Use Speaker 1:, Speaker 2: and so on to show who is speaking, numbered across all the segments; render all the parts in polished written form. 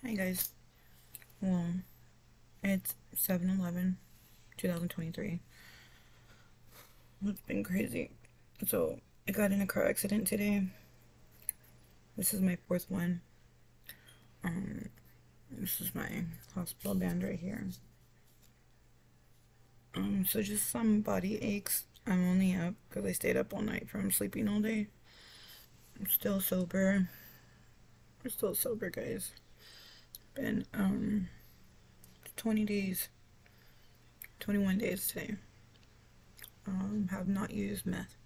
Speaker 1: Hi guys. Well, it's 7/11/2023. It's been crazy. So, I got in a car accident today. This is my fourth one. This is my hospital band right here. So just some body aches. I'm only up because I stayed up all night from sleeping all day. I'm still sober. We're still sober, guys. Been 20 days, 21 days today. Have not used meth.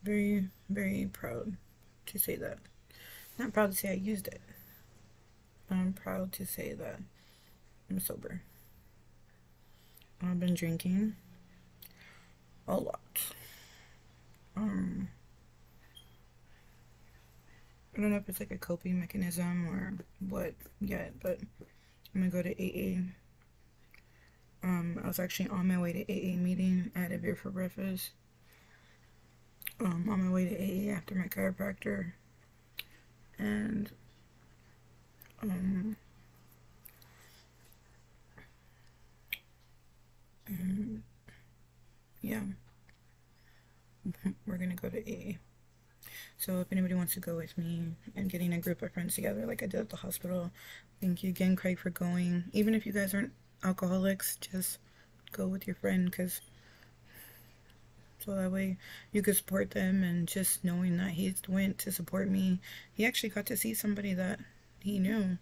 Speaker 1: Very, very proud to say that. Not proud to say I used it. I'm proud to say that I'm sober. I've been drinking a lot. I don't know if it's like a coping mechanism or what yet, but I'm gonna go to AA. I was actually on my way to AA meeting. I had a beer for breakfast. On my way to AA after my chiropractor, and yeah, we're gonna go to AA. So if anybody wants to go with me and getting a group of friends together like I did at the hospital, thank you again, Craig, for going. Even if you guys aren't alcoholics, just go with your friend, because so that way you could support them. And just knowing that he went to support me, he actually got to see somebody that he knew.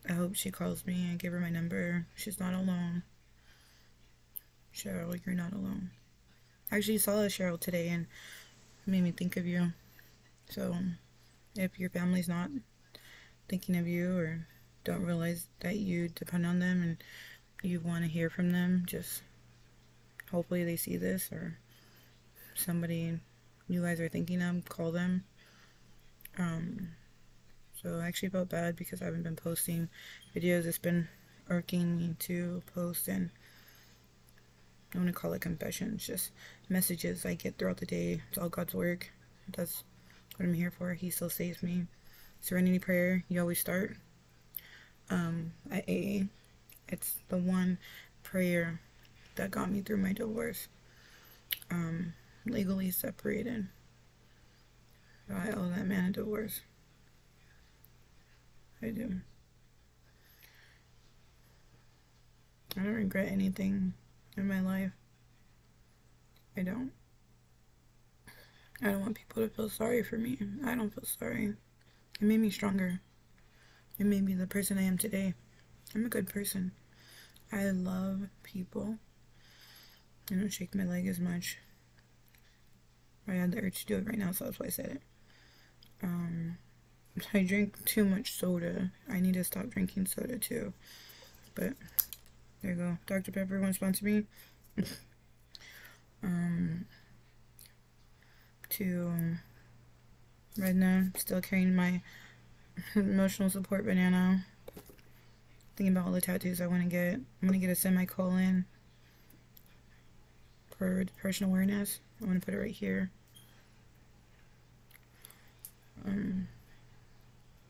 Speaker 1: I hope she calls me. I gave her my number. She's not alone. Cheryl, you're not alone. I actually saw a Cheryl today and it made me think of you. So if your family's not thinking of you or don't realize that you depend on them and you want to hear from them, just hopefully they see this, or somebody you guys are thinking of, call them. So I actually felt bad because I haven't been posting videos. It's been irking me to post, and I want to call it confessions, just messages I get throughout the day. It's all God's work. That's what I'm here for. He still saves me. Serenity prayer, you always start at AA. It's the one prayer that got me through my divorce. Legally separated. I owe that man a divorce. I do. I don't regret anything in my life. I don't. I don't want people to feel sorry for me. I don't feel sorry. It made me stronger. It made me the person I am today. I'm a good person. I love people. I don't shake my leg as much. I had the urge to do it right now, so that's why I said it. I drink too much soda. I need to stop drinking soda too. But there you go. Dr. Pepper won't sponsor me. To right now, still carrying my emotional support banana. Thinking about all the tattoos I want to get. I'm gonna get a semicolon for depression awareness. I'm gonna put it right here.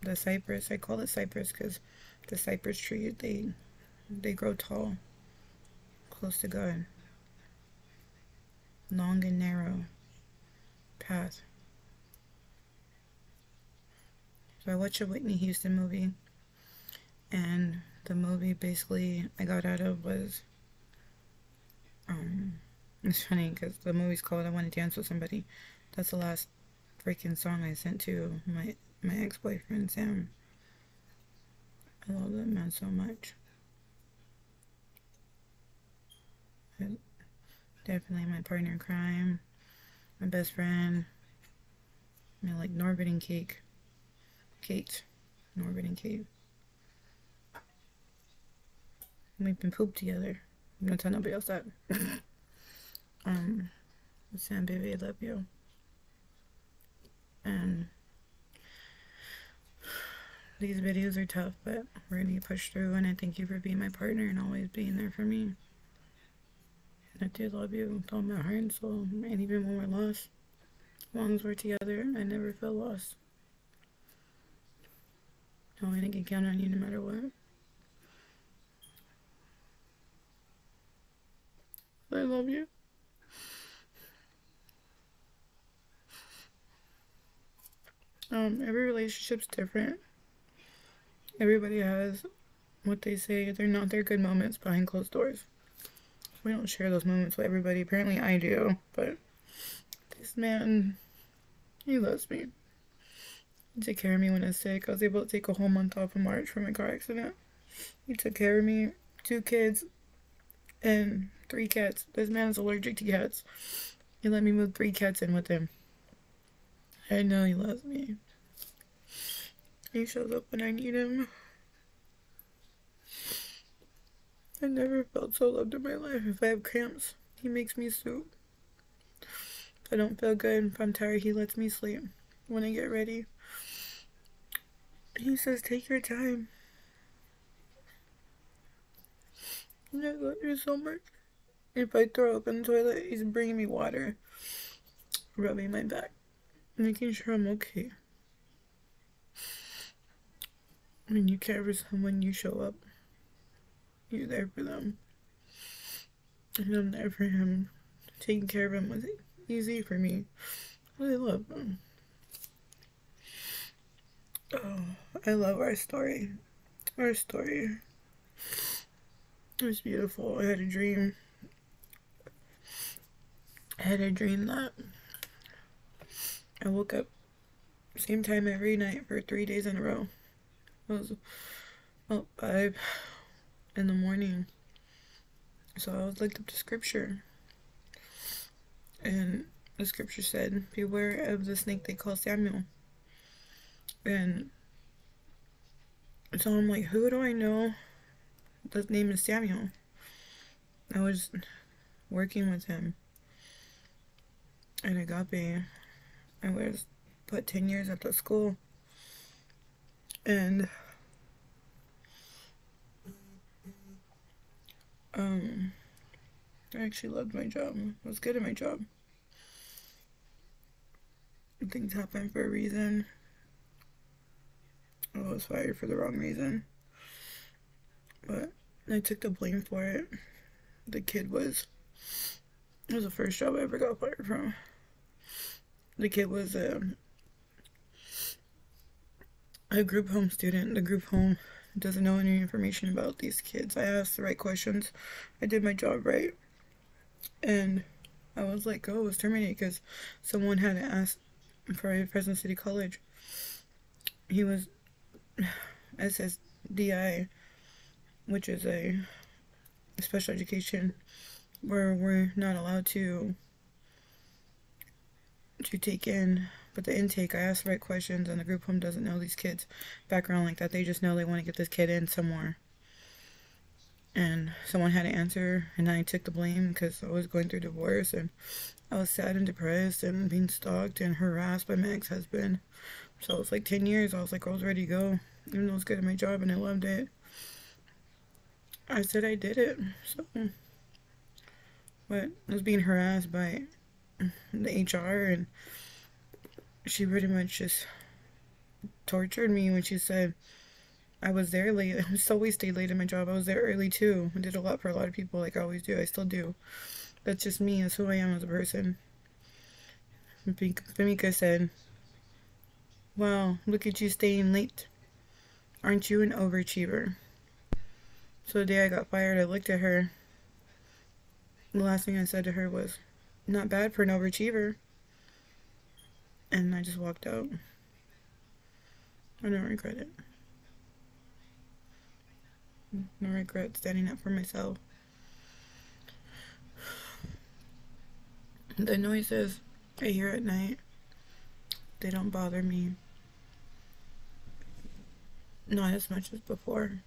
Speaker 1: The cypress, I call it cypress because the cypress tree, they grow tall, close to God. Long and narrow path. So I watched a Whitney Houston movie, and the movie basically I got out of was, it's funny because the movie's called I Want to Dance with Somebody. That's the last freaking song I sent to my ex-boyfriend Sam. I love that man so much. Definitely my partner in crime, my best friend. I mean, like Norbert and Kate. Norbert and Kate. We've been pooped together. I'm gonna tell nobody else that. Sam, baby, I love you. And these videos are tough, but we're gonna push through, and I thank you for being my partner and always being there for me. And I do love you with all my heart and soul, and even when we're lost, as long as we're together, I never feel lost. knowing I can count on you no matter what. I love you. Every relationship's different. Everybody has what they say. They're not their good moments behind closed doors. We don't share those moments with everybody. Apparently I do, but this man, he loves me. He took care of me when I was sick. I was able to take a whole month off in March from a car accident. He took care of me. 2 kids and 3 cats. This man is allergic to cats. He let me move 3 cats in with him. I know he loves me. He shows up when I need him. I never felt so loved in my life. If I have cramps, he makes me soup. If I don't feel good, if I'm tired, he lets me sleep. When I get ready, he says, take your time. And I love you so much. If I throw up in the toilet, he's bringing me water, rubbing my back, making sure I'm okay. When you care for someone, you show up. You're there for them. And I'm there for him. Taking care of him was easy for me. I love him. Oh, I love our story. Our story. It was beautiful. I had a dream. That I woke up same time every night for 3 days in a row. It was about 5 in the morning. So I was looked up to scripture. And the scripture said, beware of the snake they call Samuel. And so I'm like, who do I know? His name is Samuel. I was working with him at Agape. I was put 10 years at the school. And I actually loved my job. I was good at my job. Things happen for a reason. I was fired for the wrong reason. But I took the blame for it. It was the first job I ever got fired from. The kid was a group home student. The group home doesn't know any information about these kids. I asked the right questions. I did my job right. And I was like, oh, I was terminated because someone had asked for Fresno City College. He was SSDI, which is a special education where we're not allowed to take in. But the intake, I asked the right questions, and the group home doesn't know these kids' background like that. They just know they want to get this kid in somewhere. And someone had to answer, and I took the blame because I was going through divorce, and I was sad and depressed, and being stalked and harassed by my ex-husband. So it was like 10 years. I was like, I was ready to go, even though I was good at my job and I loved it. I said I did it. So, but I was being harassed by the HR, and she pretty much just tortured me when she said I was there late. I always stayed late in my job. I was there early too. I did a lot for a lot of people, like I always do. I still do. That's just me. That's who I am as a person. Famika said, wow, look at you staying late. Aren't you an overachiever? So the day I got fired, I looked at her. The last thing I said to her was, not bad for an overachiever. And I just walked out. I don't regret it. No regret standing up for myself. The noises I hear at night, they don't bother me. Not as much as before.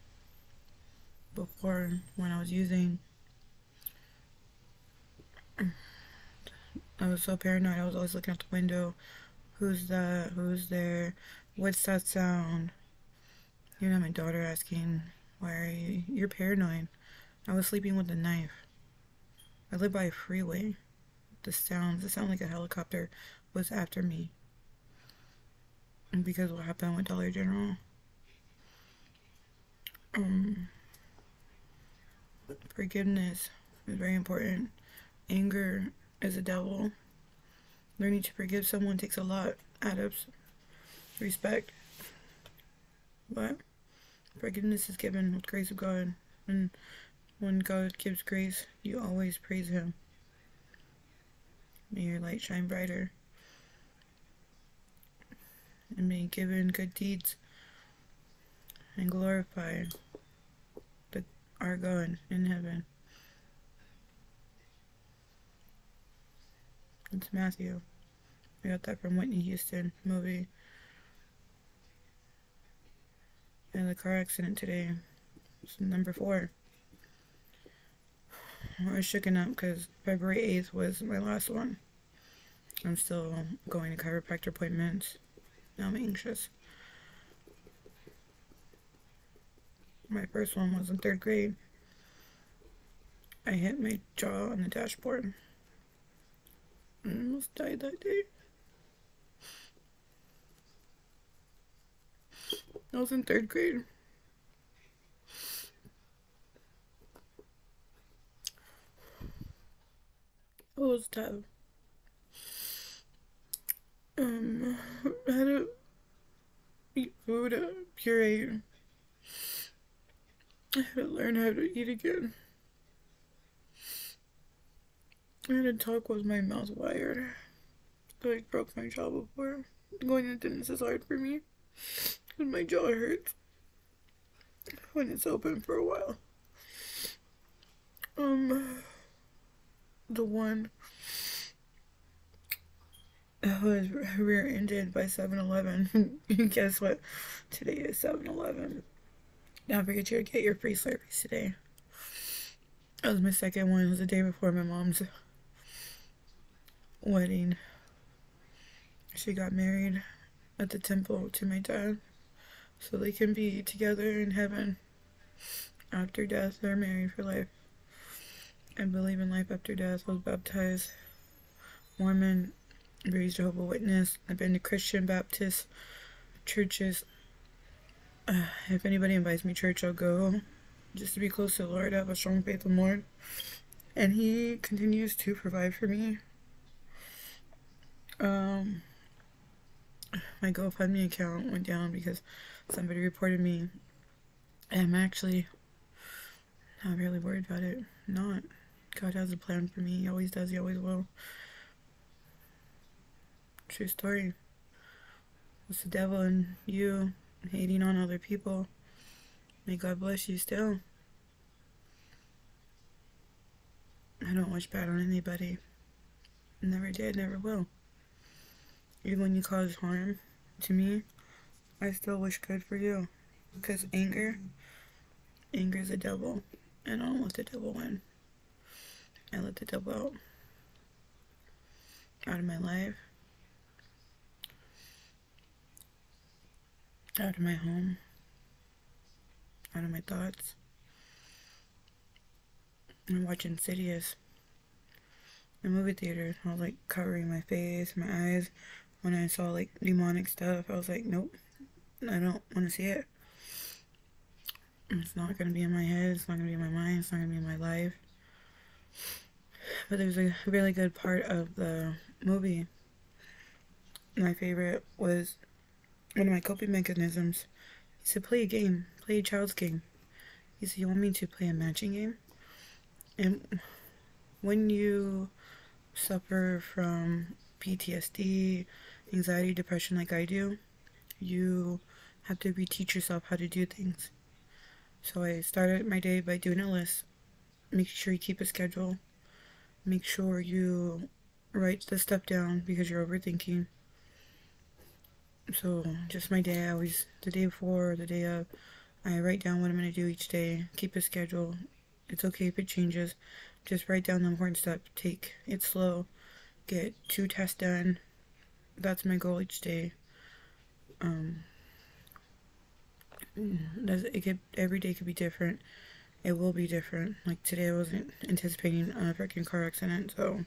Speaker 1: Before, when I was using, I was so paranoid. I was always looking out the window. Who's that? Who's there? What's that sound? You know, my daughter asking, why are you? You're paranoid. I was sleeping with a knife. I live by a freeway. The sound like a helicopter was after me. And because of what happened with Dollar General. Um, Forgiveness is very important. Anger is a devil. Learning to forgive someone takes a lot out of respect, but forgiveness is given with grace of God. And when God gives grace, you always praise Him. May your light shine brighter, and may given good deeds and glorify our God in heaven. It's Matthew. I got that from Whitney Houston movie. And the car accident today was number 4. I was shooken up because February 8th was my last one. I'm still going to chiropractor appointments. Now I'm anxious. My first one was in 3rd grade. I hit my jaw on the dashboard. I almost died that day. I was in 3rd grade. It was tough. I had to eat food at puree. I had to learn how to eat again. I had to talk with my mouth wired. I broke my jaw before. Going to the dentist is hard for me. And my jaw hurts when it's open for a while. The one that was rear-ended by 7-Eleven. Guess what? Today is 7-Eleven. Don't forget to get your free Slurpees today. That was my second one. It was the day before my mom's wedding. She got married at the temple to my dad, so they can be together in heaven after death. They're married for life. I believe in life after death. I was baptized Mormon, raised Jehovah's Witness. I've been to Christian Baptist churches. If anybody invites me to church, I'll go, just to be close to the Lord. I have a strong faith in the Lord, and He continues to provide for me. My GoFundMe account went down because somebody reported me, and I'm actually not really worried about it. Not. God has a plan for me. He always does. He always will. True story. It's the devil and you hating on other people. May God bless you still. I don't wish bad on anybody. Never did, never will. Even when you cause harm to me, I still wish good for you. Because anger is a devil. And I don't let the devil win. I let the devil out of my life. Out of my home. Out of my thoughts. I'm watching Insidious in the movie theater. I was like covering my face, my eyes. When I saw like demonic stuff, I was like, nope, I don't want to see it. It's not going to be in my head. It's not going to be in my mind. It's not going to be in my life. But there's a really good part of the movie. My favorite was one of my coping mechanisms. He said, play a game. Play a child's game. He said, you want me to play a matching game? And when you suffer from PTSD, anxiety, depression like I do, you have to reteach yourself how to do things. So I started my day by doing a list. Make sure you keep a schedule. Make sure you write the stuff down because you're overthinking. So just my day, the day before, the day of, I write down what I'm going to do each day. Keep a schedule. It's okay if it changes. Just write down the important stuff. Take it slow. Get 2 tests done. That's my goal each day. Every day could be different. It will be different. Like today I wasn't anticipating a freaking car accident, so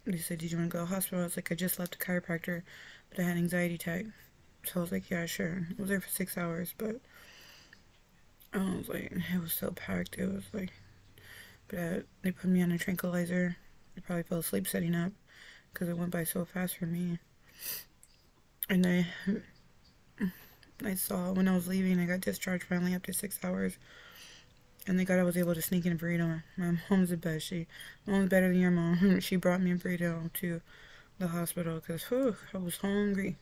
Speaker 1: they said, did you want to go to the hospital? I was like, I just left the chiropractor, but I had an anxiety attack. So I was like, yeah, sure. I was there for 6 hours, but I was like, it was so packed. It was like, but they put me on a tranquilizer. I probably fell asleep setting up because it went by so fast for me. And I saw when I was leaving, I got discharged finally after 6 hours. And thank God I was able to sneak in a burrito. My mom's the best. My mom's better than your mom. She brought me a burrito to the hospital because I was hungry.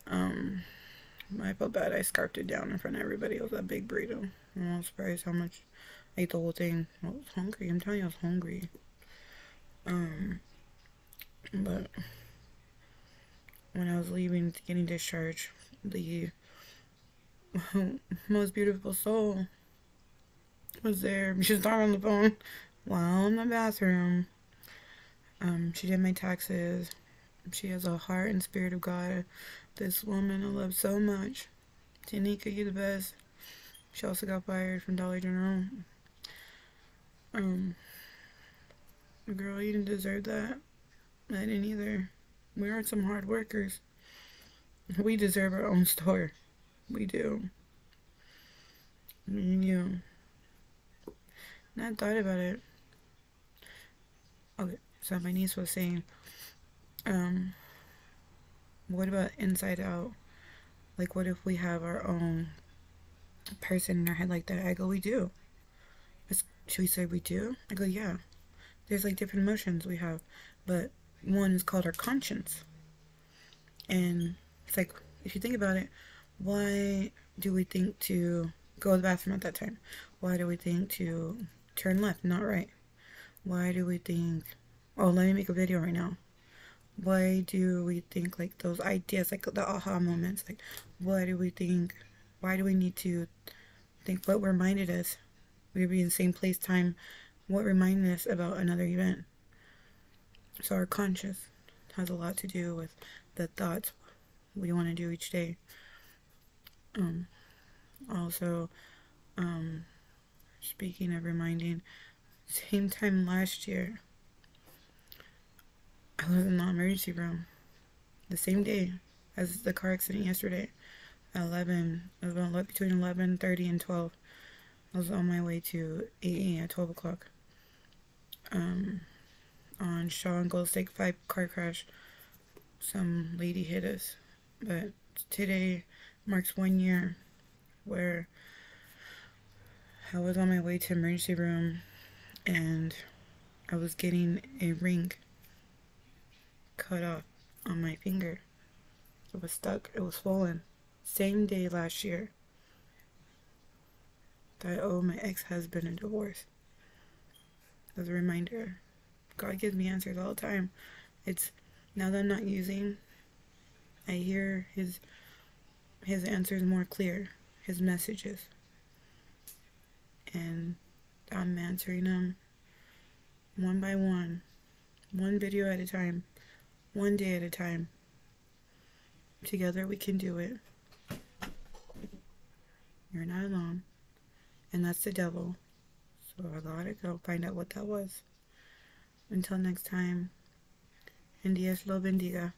Speaker 1: I felt bad. I scarfed it down in front of everybody. It was a big burrito. I'm not surprised how much I ate the whole thing. I was hungry. I'm telling you, I was hungry. But when I was leaving, getting discharged, the most beautiful soul was there. She was talking on the phone while in the bathroom. She did my taxes. She has a heart and spirit of God. This woman I love so much. Tanika, you the best. She also got fired from Dollar General. Girl, you didn't deserve that. I didn't either. We are some hard workers. We deserve our own store. We do. You. And I thought about it. Okay, so my niece was saying, what about inside out? Like, what if we have our own person in our head like that? I go, we do. Should we say we do? I go, yeah. There's like different emotions we have, but one is called our conscience. And it's like, if you think about it, why do we think to go to the bathroom at that time? Why do we think to turn left, not right? Why do we think, oh, let me make a video right now? Why do we think like those ideas, like the aha moments? Like, why do we need to think what reminded us? We'd be in the same place, time. What reminded us about another event? So our conscious has a lot to do with the thoughts we want to do each day. Also, speaking of reminding, same time last year, I was in the emergency room the same day as the car accident yesterday at 11. It was about between 11:30 and 12. I was on my way to AA at 12 o'clock. On Shaw and Gold State 5 car crash. Some lady hit us. But today marks 1 year where I was on my way to emergency room and I was getting a ring cut off on my finger. It was stuck. It was swollen. Same day last year that I owe my ex-husband a divorce. As a reminder, God gives me answers all the time. It's now that I'm not using, I hear his answers more clear, his messages. And I'm answering them one by one video at a time, one day at a time. Together we can do it. You're not alone. And that's the devil. So I gotta go find out what that was. Until next time, and Dios lo bendiga.